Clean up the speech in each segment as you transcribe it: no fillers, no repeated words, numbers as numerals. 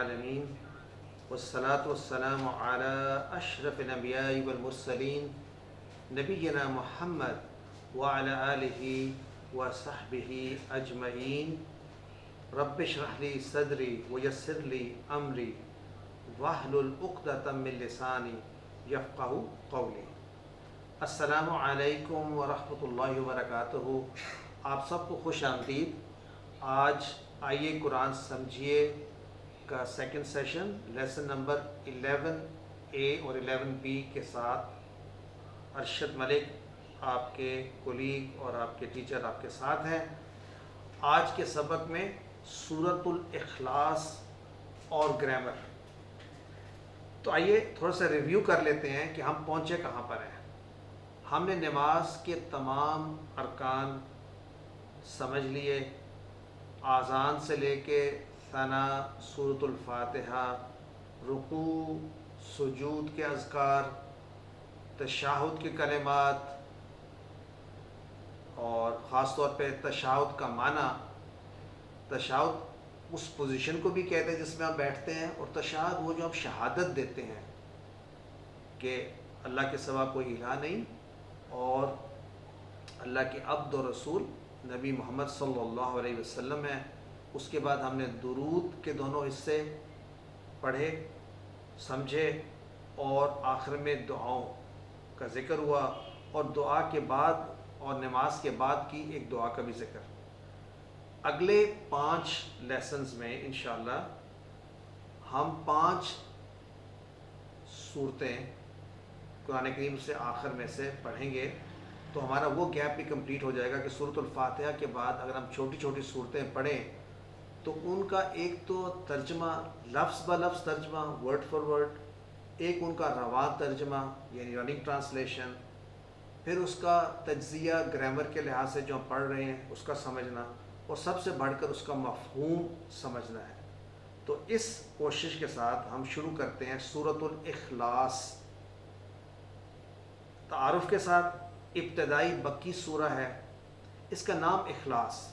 العالمین والصلاة والسلام علی اشرف الانبیاء والمرسلین نبینا محمد وعلی آلہ وصحبہ اجمعین رب اشرح لی صدری ویسر لی امری واحلل عقدۃ من لسانی یفقہوا قولی۔ السلام علیکم ورحمۃ اللہ وبرکاتہ۔ آپ سب کو خوش آمدید۔ آج آئیے قرآن سمجھیے کا second session lesson number 11A اور 11B کے ساتھ ارشد ملک آپ کے کولیگ اور آپ کے ٹیچر آپ کے ساتھ ہیں۔ آج کے سبق میں سورۃ الاخلاص اور گرامر۔ تو آئیے تھوڑا سا ریویو کر لیتے ہیں کہ ہم پہنچے کہاں پر ہیں۔ ہم نے نماز کے تمام ارکان سمجھ لیے، آذان سے لے کے ثنا، سورۃ الفاتحہ، رکوع، سجود کے اذکار، تشہد کے کلمات، اور خاص طور پہ تشہد کا معنی۔ تشہد اس پوزیشن کو بھی کہتے ہیں جس میں ہم بیٹھتے ہیں، اور تشہد وہ جو ہم شہادت دیتے ہیں کہ اللہ کے سوا کوئی الہ نہیں اور اللہ کے عبد و رسول نبی محمد صلی اللہ علیہ وسلم ہیں۔ اس کے بعد ہم نے درود کے دونوں حصے پڑھے، سمجھے، اور آخر میں دعاؤں کا ذکر ہوا، اور دعا کے بعد اور نماز کے بعد کی ایک دعا کا بھی ذکر۔ اگلے 5 لیسنز میں انشاءاللہ ہم 5 صورتیں قرآن کریم سے آخر میں سے پڑھیں گے، تو ہمارا وہ گیپ بھی کمپلیٹ ہو جائے گا کہ سورۃ الفاتحہ کے بعد اگر ہم چھوٹی چھوٹی صورتیں پڑھیں تو ان کا ایک تو ترجمہ لفظ بہ لفظ ترجمہ، ورڈ فار ورڈ، ایک ان کا رواں ترجمہ یعنی رننگ ٹرانسلیشن، پھر اس کا تجزیہ گرامر کے لحاظ سے جو ہم پڑھ رہے ہیں اس کا سمجھنا، اور سب سے بڑھ کر اس کا مفہوم سمجھنا ہے۔ تو اس کوشش کے ساتھ ہم شروع کرتے ہیں سورۃ الاخلاص۔ تعارف کے ساتھ، ابتدائی مکی سورہ ہے، اس کا نام اخلاص،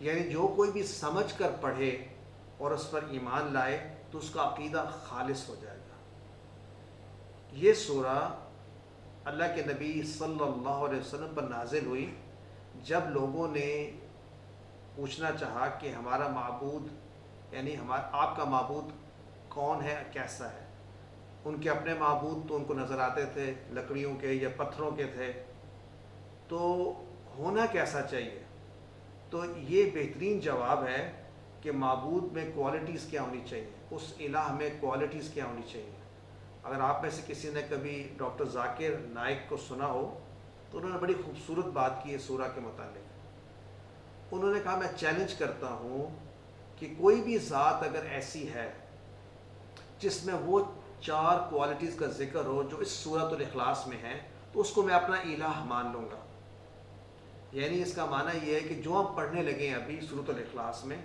یعنی جو کوئی بھی سمجھ کر پڑھے اور اس پر ایمان لائے تو اس کا عقیدہ خالص ہو جائے گا۔ یہ سورہ اللہ کے نبی صلی اللہ علیہ وسلم پر نازل ہوئی جب لوگوں نے پوچھنا چاہا کہ ہمارا معبود یعنی آپ کا معبود کون ہے، کیسا ہے۔ ان کے اپنے معبود تو ان کو نظر آتے تھے، لکڑیوں کے یا پتھروں کے تھے، تو ہونا کیسا چاہیے؟ تو یہ بہترین جواب ہے کہ معبود میں کوالٹیز کیا ہونی چاہیے، اس الہ میں کوالٹیز کیا ہونی چاہیے۔ اگر آپ میں سے کسی نے کبھی ڈاکٹر ذاکر نائک کو سنا ہو تو انہوں نے بڑی خوبصورت بات کی ہے سورہ کے متعلق۔ انہوں نے کہا میں چیلنج کرتا ہوں کہ کوئی بھی ذات اگر ایسی ہے جس میں وہ 4 کوالٹیز کا ذکر ہو جو اس سورۃ الاخلاص میں ہیں، تو اس کو میں اپنا الہ مان لوں گا۔ یعنی اس کا معنی یہ ہے کہ جو ہم پڑھنے لگے ہیں ابھی سورۃ الاخلاص میں،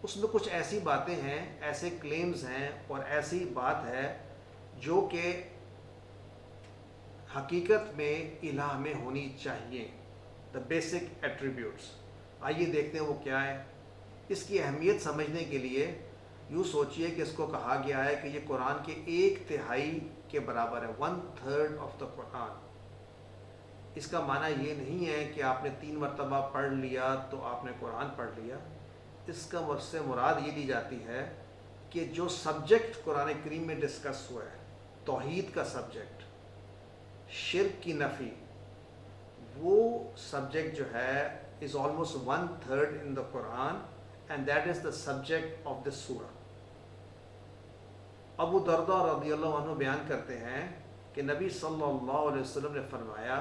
اس میں کچھ ایسی باتیں ہیں، ایسے کلیمز ہیں اور ایسی بات ہے جو کہ حقیقت میں الہ میں ہونی چاہیے، the basic attributes۔ آئیے دیکھتے ہیں وہ کیا ہے۔ اس کی اہمیت سمجھنے کے لیے یوں سوچئے کہ اس کو کہا گیا ہے کہ یہ قرآن کے 1/3 کے برابر ہے، 1/3 آف دا قرآن۔ اس کا معنی یہ نہیں ہے کہ آپ نے 3 مرتبہ پڑھ لیا تو آپ نے قرآن پڑھ لیا۔ اس کا سے مراد یہ دی جاتی ہے کہ جو سبجیکٹ قرآن کریم میں ڈسکس ہوا ہے، توحید کا سبجیکٹ، شرک کی نفی، وہ سبجیکٹ جو ہے is almost 1/3 in the Quran and that is the subject of this surah۔ ابو درداء رضی اللہ عنہ بیان کرتے ہیں کہ نبی صلی اللہ علیہ وسلم نے فرمایا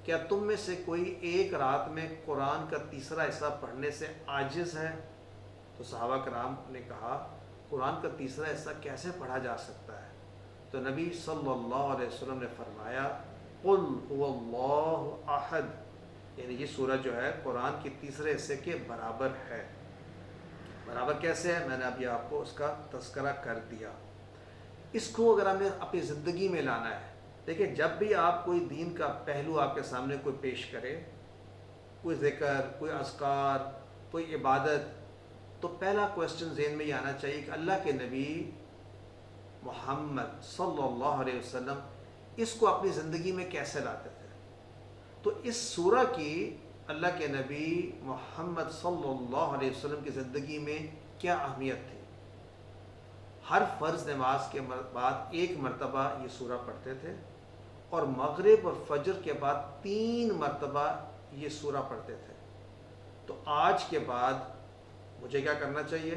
کیا تم میں سے کوئی ایک رات میں قرآن کا تیسرا حصہ پڑھنے سے عاجز ہے؟ تو صحابہ کرام نے کہا قرآن کا تیسرا حصہ کیسے پڑھا جا سکتا ہے؟ تو نبی صلی اللہ علیہ وسلم نے فرمایا قل هو اللہ احد، یعنی یہ سورہ جو ہے قرآن کے تیسرے حصے کے برابر ہے۔ برابر کیسے ہے؟ میں نے ابھی آپ کو اس کا تذکرہ کر دیا۔ اس کو اگر ہمیں اپنی زندگی میں لانا ہے، دیکھیں جب بھی آپ کوئی دین کا پہلو آپ کے سامنے کوئی پیش کرے، کوئی ذکر، کوئی اذکار، کوئی عبادت، تو پہلا کویسچن ذہن میں یہ آنا چاہیے کہ اللہ کے نبی محمد صلی اللہ علیہ وسلم اس کو اپنی زندگی میں کیسے لاتے تھے؟ تو اس سورہ کی اللہ کے نبی محمد صلی اللہ علیہ وسلم کی زندگی میں کیا اہمیت تھی؟ ہر فرض نماز کے بعد ایک مرتبہ یہ سورہ پڑھتے تھے، اور مغرب اور فجر کے بعد 3 مرتبہ یہ سورہ پڑھتے تھے۔ تو آج کے بعد مجھے کیا کرنا چاہیے؟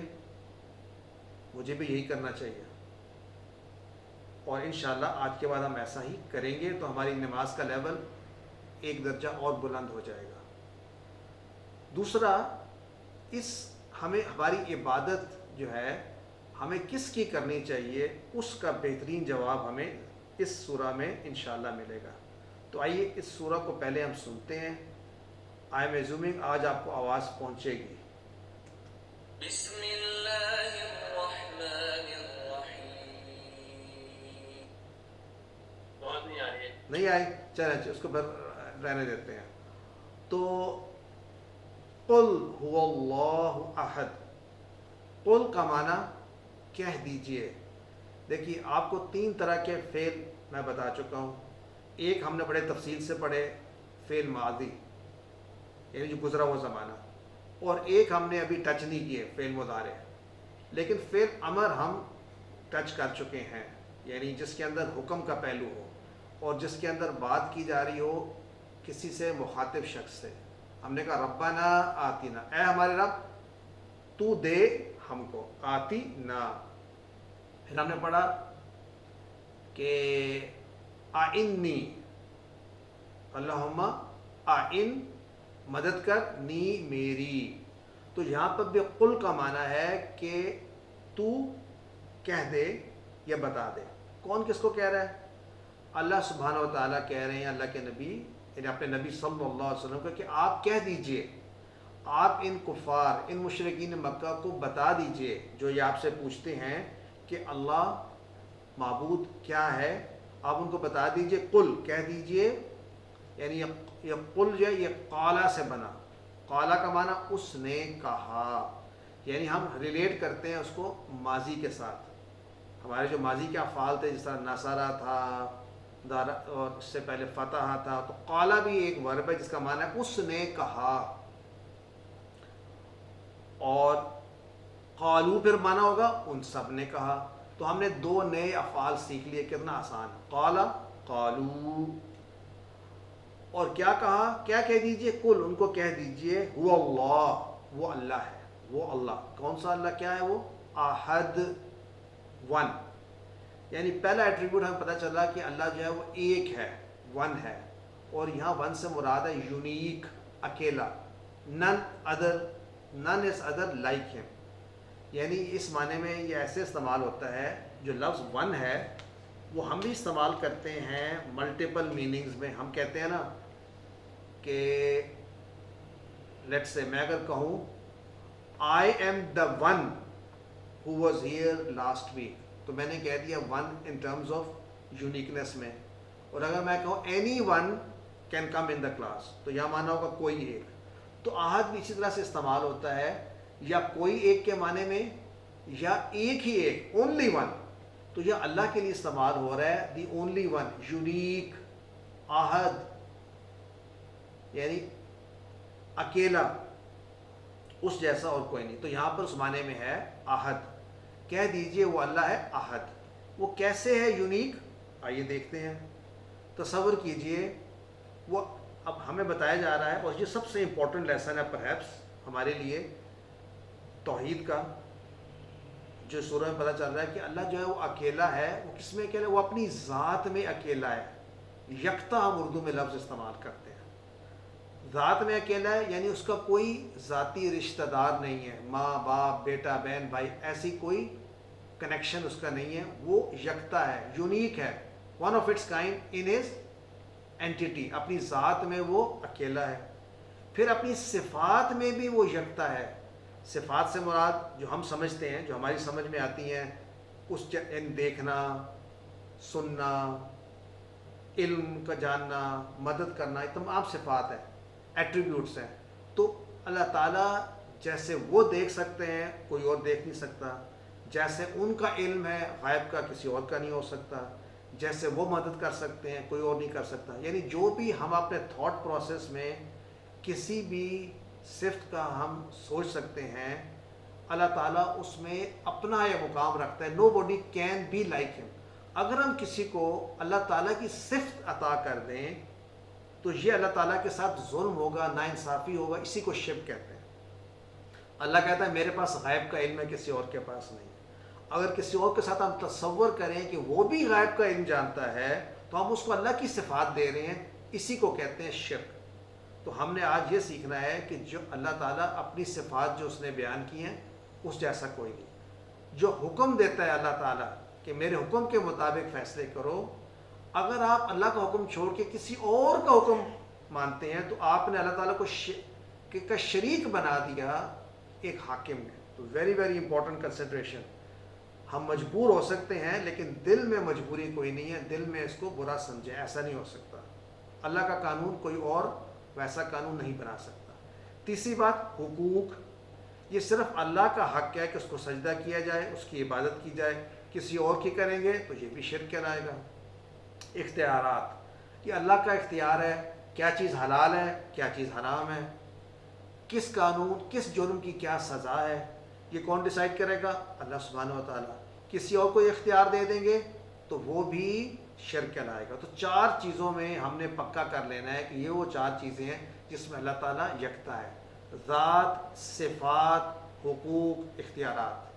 مجھے بھی یہی کرنا چاہیے، اور انشاءاللہ آج کے بعد ہم ایسا ہی کریں گے تو ہماری نماز کا لیول ایک درجہ اور بلند ہو جائے گا۔ دوسرا، ہماری عبادت جو ہے ہمیں کس کی کرنی چاہیے، اس کا بہترین جواب ہمیں اس سورہ میں انشاءاللہ ملے گا۔ تو آئیے اس سورہ کو پہلے ہم سنتے ہیں۔ آئی ایم ایزومنگ آج آپ کو آواز پہنچے گی۔ بسم اللہ الرحمن الرحیم۔ بہت نہیں آ رہی ہے، نہیں آئی؟ چلیں اس کو رہنے دیتے ہیں۔ تو قل هو اللہ احد، قل کا معنی کہہ دیجئے۔ دیکھیے آپ کو 3 طرح کے فعل میں بتا چکا ہوں۔ ایک ہم نے بڑے تفصیل سے پڑھے، فعل ماضی یعنی جو گزرا ہوا زمانہ، اور ایک ہم نے ابھی ٹچ نہیں کیے، فعل مضارع۔ لیکن فعل امر ہم ٹچ کر چکے ہیں، یعنی جس کے اندر حکم کا پہلو ہو اور جس کے اندر بات کی جا رہی ہو کسی سے، مخاطب شخص سے۔ ہم نے کہا ربنا آتینا، اے ہمارے رب تو دے ہم کو، آتی نا۔ پھر ہم نے پڑھا کہ آئنی، اللہم آئن، مدد کر، نی میری۔ تو یہاں پر بھی قل کا معنی ہے کہ تو کہہ دے یا بتا دے۔ کون کس کو کہہ رہا ہے؟ اللہ سبحانہ و تعالیٰ کہہ رہے ہیں اللہ کے نبی، یعنی اپنے نبی صلی اللہ علیہ وسلم کو، کہ آپ کہہ دیجئے، آپ ان کفار، ان مشرکین مکہ کو بتا دیجئے جو یہ آپ سے پوچھتے ہیں کہ اللہ معبود کیا ہے، آپ ان کو بتا دیجئے۔ قل کہہ دیجئے، یعنی یہ قل جو ہے یہ قالا سے بنا۔ قالا کا معنی اس نے کہا، یعنی ہم ریلیٹ کرتے ہیں اس کو ماضی کے ساتھ۔ ہمارے جو ماضی کے افعال تھے، جس طرح نصارہ تھا، اور اس سے پہلے فتح تھا، تو قالا بھی ایک ورب ہے جس کا معنی ہے اس نے کہا۔ اور قالو پھر معنی ہوگا ان سب نے کہا۔ تو ہم نے 2 نئے افعال سیکھ لیے، کتنا آسان۔ قالا، قالو، اور کیا کہا؟ کیا کہہ دیجئے؟ قل، ان کو کہہ دیجئے، هو اللہ، وہ اللہ ہے، وہ اللہ۔ کون سا اللہ؟ کیا ہے وہ؟ احد، 1۔ یعنی پہلا ایٹریبیوٹ ہمیں پتہ چلا کہ اللہ جو ہے وہ ایک ہے، 1 ہے، اور یہاں 1 سے مراد ہے یونیک، اکیلا، none other، none is other like him۔ یعنی اس معنی میں یہ ایسے استعمال ہوتا ہے، جو لفظ 1 ہے وہ ہم بھی استعمال کرتے ہیں ملٹیپل میننگز میں۔ ہم کہتے ہیں نا کہ لیٹس سے میں اگر کہوں I am the one who was here last week، تو میں نے کہہ دیا 1 in terms of uniqueness میں۔ اور اگر میں کہوں any one can come in the class, تو یہاں مانا ہوگا کوئی ایک۔ تو احد بھی اسی طرح سے استعمال ہوتا ہے، یا کوئی ایک کے معنی میں، یا ایک ہی ایک، اونلی 1۔ تو یہ اللہ کے لیے استعمال ہو رہا ہے، دی اونلی 1، یونیک، احد، یعنی اکیلا، اس جیسا اور کوئی نہیں۔ تو یہاں پر اس معنی میں ہے احد۔ کہہ دیجئے وہ اللہ ہے احد۔ وہ کیسے ہے یونیک؟ آئیے دیکھتے ہیں۔ تصور کیجئے، وہ اب ہمیں بتایا جا رہا ہے، اور یہ سب سے امپورٹنٹ لیسن ہے پرہیپس ہمارے لیے توحید کا، جو سورہ میں پتہ چل رہا ہے کہ اللہ جو ہے وہ اکیلا ہے۔ وہ کس میں اکیلا ہے؟ وہ اپنی ذات میں اکیلا ہے۔ یکتا ہم اردو میں لفظ استعمال کرتے ہیں۔ ذات میں اکیلا ہے، یعنی اس کا کوئی ذاتی رشتہ دار نہیں ہے، ماں باپ، بیٹا بہن بھائی، ایسی کوئی کنیکشن اس کا نہیں ہے۔ وہ یکتا ہے، یونیک ہے، one of its kind in his entity, اپنی ذات میں وہ اکیلا ہے۔ پھر اپنی صفات میں بھی وہ یکتا ہے۔ صفات سے مراد جو ہم سمجھتے ہیں، جو ہماری سمجھ میں آتی ہیں، اس دیکھنا، سننا، علم کا جاننا، مدد کرنا، یہ تمام صفات ہیں، ایٹریبیوٹس ہیں۔ تو اللہ تعالیٰ جیسے وہ دیکھ سکتے ہیں کوئی اور دیکھ نہیں سکتا، جیسے ان کا علم ہے غائب کا کسی اور کا نہیں ہو سکتا، جیسے وہ مدد کر سکتے ہیں کوئی اور نہیں کر سکتا۔ یعنی جو بھی ہم اپنے تھاٹ پروسیس میں کسی بھی صفت کا ہم سوچ سکتے ہیں، اللہ تعالیٰ اس میں اپنا یہ مقام رکھتا ہے۔ نو باڈی کین بی لائک ہم۔ اگر ہم کسی کو اللہ تعالیٰ کی صفت عطا کر دیں تو یہ اللہ تعالیٰ کے ساتھ ظلم ہوگا، ناانصافی ہوگا، اسی کو شرک کہتے ہیں۔ اللہ کہتا ہے میرے پاس غیب کا علم ہے، کسی اور کے پاس نہیں۔ اگر کسی اور کے ساتھ ہم تصور کریں کہ وہ بھی غیب کا علم جانتا ہے تو ہم اس کو اللہ کی صفات دے رہے ہیں، اسی کو کہتے ہیں شرک۔ تو ہم نے آج یہ سیکھنا ہے کہ جو اللہ تعالیٰ اپنی صفات جو اس نے بیان کی ہیں اس جیسا کوئی نہیں۔ جو حکم دیتا ہے اللہ تعالیٰ کہ میرے حکم کے مطابق فیصلے کرو، اگر آپ اللہ کا حکم چھوڑ کے کسی اور کا حکم مانتے ہیں تو آپ نے اللہ تعالیٰ کو کا شریک بنا دیا ایک حاکم نے۔ تو ویری ویری امپورٹنٹ کنسیڈریشن۔ ہم مجبور ہو سکتے ہیں لیکن دل میں مجبوری کوئی نہیں ہے، دل میں اس کو برا سمجھے، ایسا نہیں ہو سکتا۔ اللہ کا قانون کوئی اور ویسا قانون نہیں بنا سکتا۔ تیسری بات، حقوق۔ یہ صرف اللہ کا حق ہے کہ اس کو سجدہ کیا جائے، اس کی عبادت کی جائے۔ کسی اور کی کریں گے تو یہ بھی شرک کہلائے گا۔ اختیارات، یہ اللہ کا اختیار ہے، کیا چیز حلال ہے کیا چیز حرام ہے، کس قانون کس جرم کی کیا سزا ہے، یہ کون ڈیسائیڈ کرے گا؟ اللہ سبحانہ و تعالیٰ۔ کسی اور کو یہ اختیار دے دیں گے تو وہ بھی شرک کہلائے گا۔ تو چار چیزوں میں ہم نے پکا کر لینا ہے کہ یہ وہ چار چیزیں ہیں جس میں اللہ تعالیٰ یکتا ہے: ذات، صفات، حقوق، اختیارات۔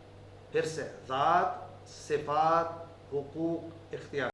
پھر سے ذات، صفات، حقوق، اختیارات۔